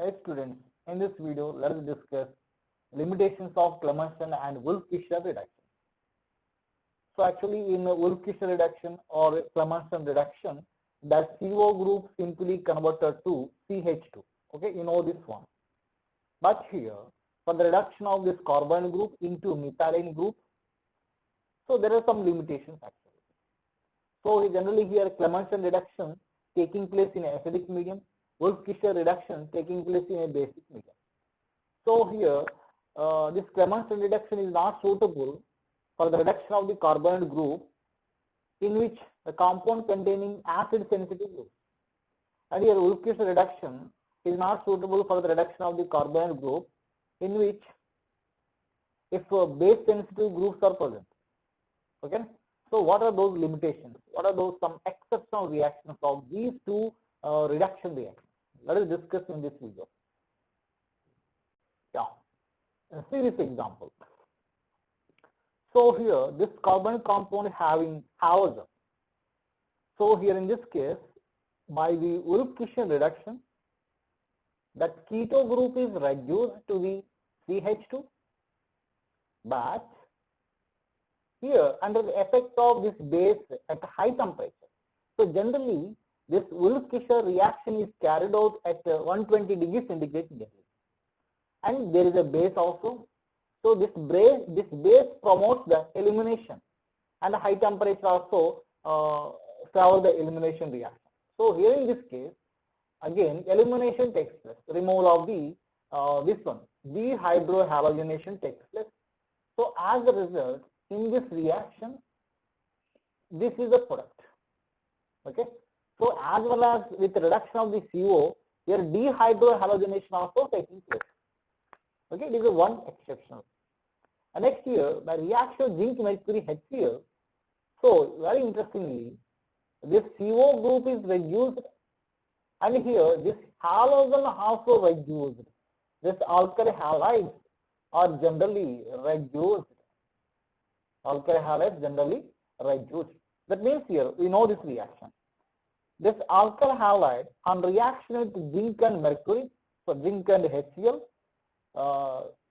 Hey students, in this video let us discuss limitations of Clemmensen and Wolff-Kishler reduction. So actually in Wolff-Kishler reduction or Clemmensen reduction, the CO group simply converted to CH2. Okay, you know this one. But here for the reduction of this carbonyl group into methylene group, so there are some limitations actually. So generally here Clemmensen reduction taking place in acidic medium, Wolff-Kishler reduction taking place in a basic medium. So here this Clemmensen reduction is not suitable for the reduction of the carbonyl group in which the compound containing acid sensitive group. And here Wolff-Kishler reduction is not suitable for the reduction of the carbonyl group in which if base sensitive groups are present. Okay. So what are those limitations? What are those some exceptional reactions of these two reduction reactions? Let us discuss in this video. Yeah, a series example. So here this carbonyl compound having halogen. So here in this case, by the Wolff-Kishler reduction, that keto group is reduced to the CH2, but here under the effect of this base at high temperature. So generally this Wolff-Kishler reaction is carried out at 120 degrees centigrade generally. And there is a base also. So this base promotes the elimination, and the high temperature also favor the elimination reaction. So here in this case, again elimination takes place, removal of the this one, dehydrohalogenation takes place. So as a result, in this reaction, this is the product. Okay. So as well as with reduction of the CO, here dehydrohalogenation also taking place. Okay, this is one exception. And next here, the reaction of zinc mercury HCl. So very interestingly, this CO group is reduced, and here this halogen also reduced. This alkali halides are generally reduced. Alkali halides generally reduced. That means here we know this reaction. This alkali halide on reaction with zinc and mercury, so zinc and HCl,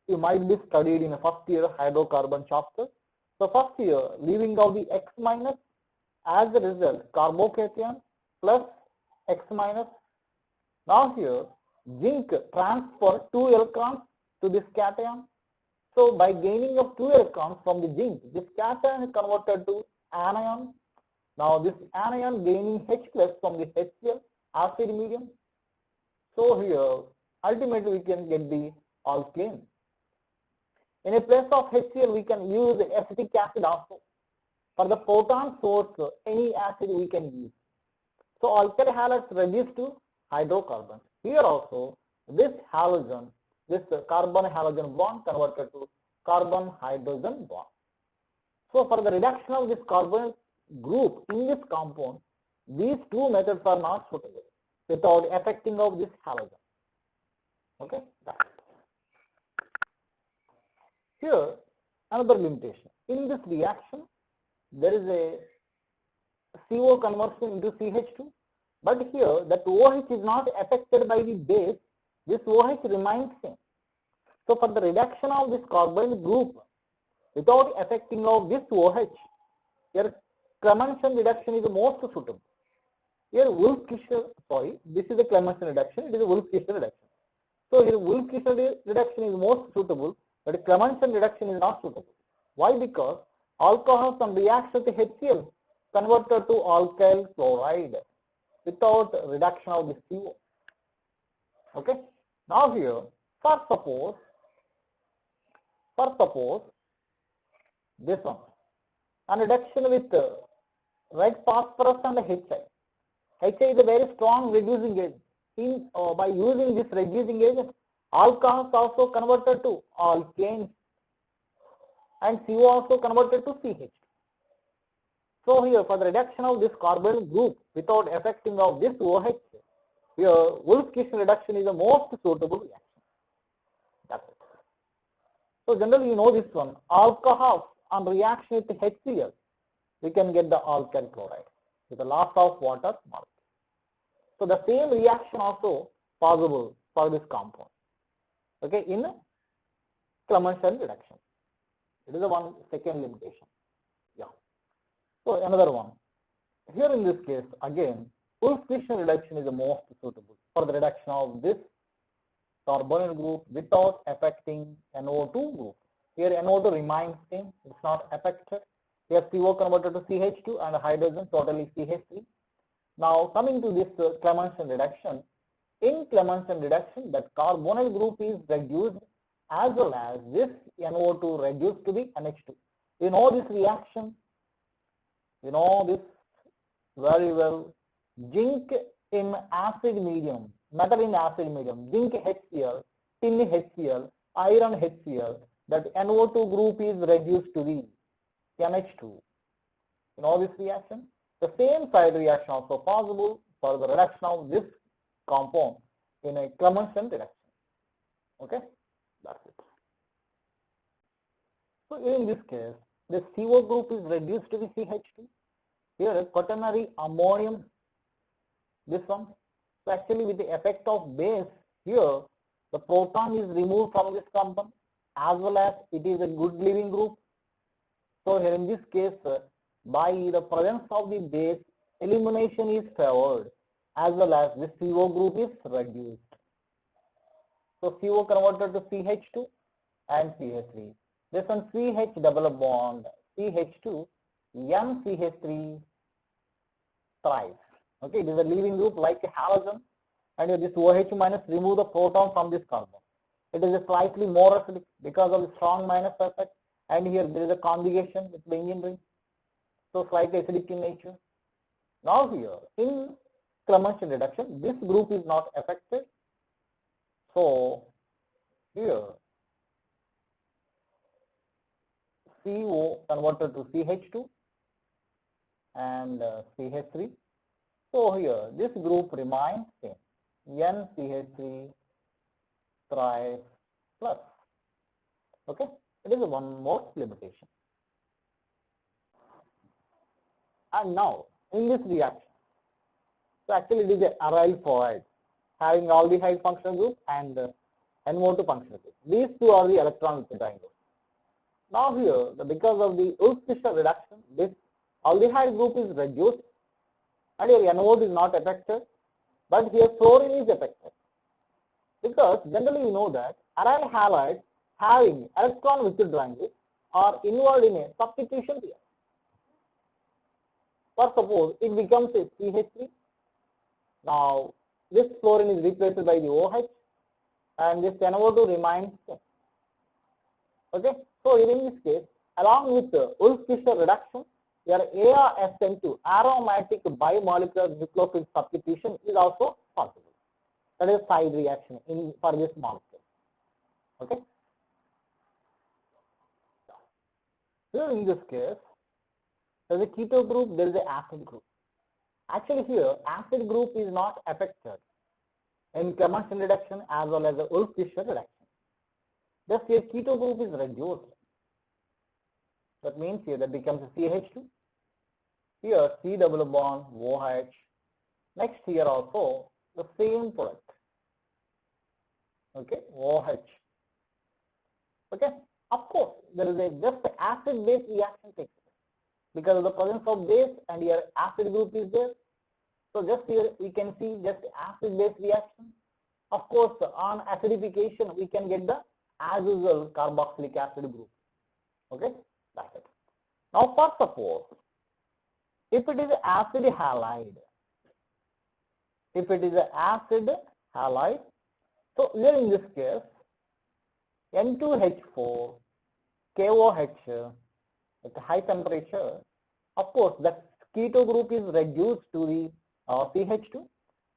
you might be studied in a first year hydrocarbon chapter. So first year leaving out the X minus, as a result carbocation plus X minus. Now here zinc transfer 2 electrons to this cation. So by gaining of 2 electrons from the zinc, this cation is converted to anion. Now this anion gaining H plus from the HCl acid medium. So here ultimately we can get the alkane. In a place of HCl we can use acetic acid also. For the proton source, any acid we can use. So alkali halides reduced to hydrocarbons. Here also this halogen, this carbon halogen bond converted to carbon hydrogen bond. So for the reduction of this carbon group in this compound, these two methods are not suitable without affecting of this halogen. Okay. Here another limitation. In this reaction, there is a CO conversion into CH2, but here that OH is not affected by the base. This OH remains same. So for the reduction of this carbonyl group without affecting of this OH, here Clemmensen reduction is the most suitable. Here Wolff-Kishler, this is the Clemmensen reduction, it is a Wolff-Kishler reduction. So here Wolff-Kishler reduction is most suitable, but Clemmensen reduction is not suitable. Why? Because alcohols on reaction to HCl converted to alkyl chloride without reduction of the CO. Okay. Now here, for suppose this one, and reduction with red phosphorus and HI. HI is a very strong reducing agent. By using this reducing agent, alcohols also converted to alkanes and CO also converted to CH. So here for the reduction of this carbonyl group without affecting of this OH, here Wolff-Kishler reduction is the most suitable reaction. That's it. So generally you know this one, alcohols on reaction with HCl, we can get the alkyl chloride with the loss of water molecule. So the same reaction also possible for this compound. Okay, in Clemmensen reduction. It is the one second limitation. Yeah. So another one. Here in this case, again, Wolff-Christian reduction is the most suitable for the reduction of this carbonyl group without affecting NO2 group. Here NO2 remains same, it's not affected. Here CO converted to CH2 and hydrogen totally CH3. Now coming to this Clemmensen reduction, in Clemmensen reduction that carbonyl group is reduced as well as this NO2 reduced to the NH2. You know this reaction, you know this very well. Zinc in acid medium, metal in acid medium, zinc HCl, tin HCl, iron HCl, that NO2 group is reduced to the NH2. You know this reaction? The same side reaction also possible for the reduction of this compound in a Clemmensen reduction. Okay, that's it. So in this case, the CO group is reduced to the CH2. Here quaternary ammonium, this one. So actually with the effect of base, here the proton is removed from this compound as well as it is a good leaving group. So here in this case, by the presence of the base, elimination is favored as well as the CO group is reduced. So CO converted to CH2 and CH3. This one CH double bond CH2 NCH3 thrice. Okay, it is a leaving group like a halogen, and this OH minus remove the proton from this carbon. It is a slightly more acidic because of the strong minus effect, and here there is a conjugation with benzene ring, so slightly acidic in nature. Now here in Clemmensen reduction, this group is not affected. So here CO converted to CH2 and CH3. So here this group remains same, NCH3 thrice plus. Okay, it is one more limitation. And now in this reaction, so actually it is a aryl fluoride having aldehyde functional group and NO2 functional group. These two are the electron triangles. Now here, because of the Wolff-Fischer reduction, this aldehyde group is reduced and your NO2 is not affected, but here fluorine is affected. Because generally you know that aryl halides having electron withdrawing group are involved in a substitution reaction. For suppose it becomes a CH3, now this fluorine is replaced by the OH and this NO2 remains same. Okay, so in this case, along with the Wolff-Fischer reduction, your ARSN2 aromatic bimolecular nucleophile substitution is also possible. That is side reaction for this molecule. Okay. Here in this case, there is a keto group, there is an acid group. Actually here, acid group is not affected in Clemmensen reduction as well as the Wolff-Fischer reduction. Thus here keto group is reduced. That means here that becomes a CH2. Here C double bond OH. Next here also the same product. Okay, OH. Okay, of course there is a just acid base reaction takes place because of the presence of base and here acid group is there. So just here we can see just acid base reaction. Of course on acidification we can get the as usual carboxylic acid group. Okay, that's it. Now for suppose if it is acid halide, so here in this case N2H4 KOH at high temperature, of course the keto group is reduced to the CH2.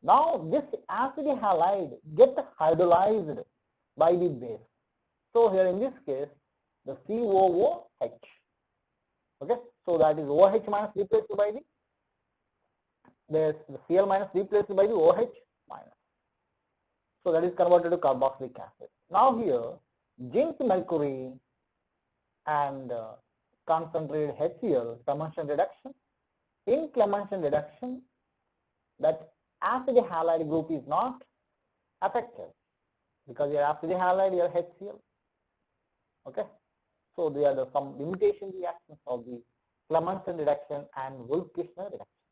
Now this acid halide gets hydrolyzed by the base. So here in this case the COOH. Okay, so that is OH minus replaced by the Cl minus replaced by the OH minus. So that is converted to carboxylic acid. Now here zinc mercury and concentrated HCl Clemmensen reduction. In Clemmensen reduction, that acid halide group is not affected. because your acid halide, your HCl. Okay. So they are some limitation reactions of the Clemmensen reduction and Wolff-Kishner reduction.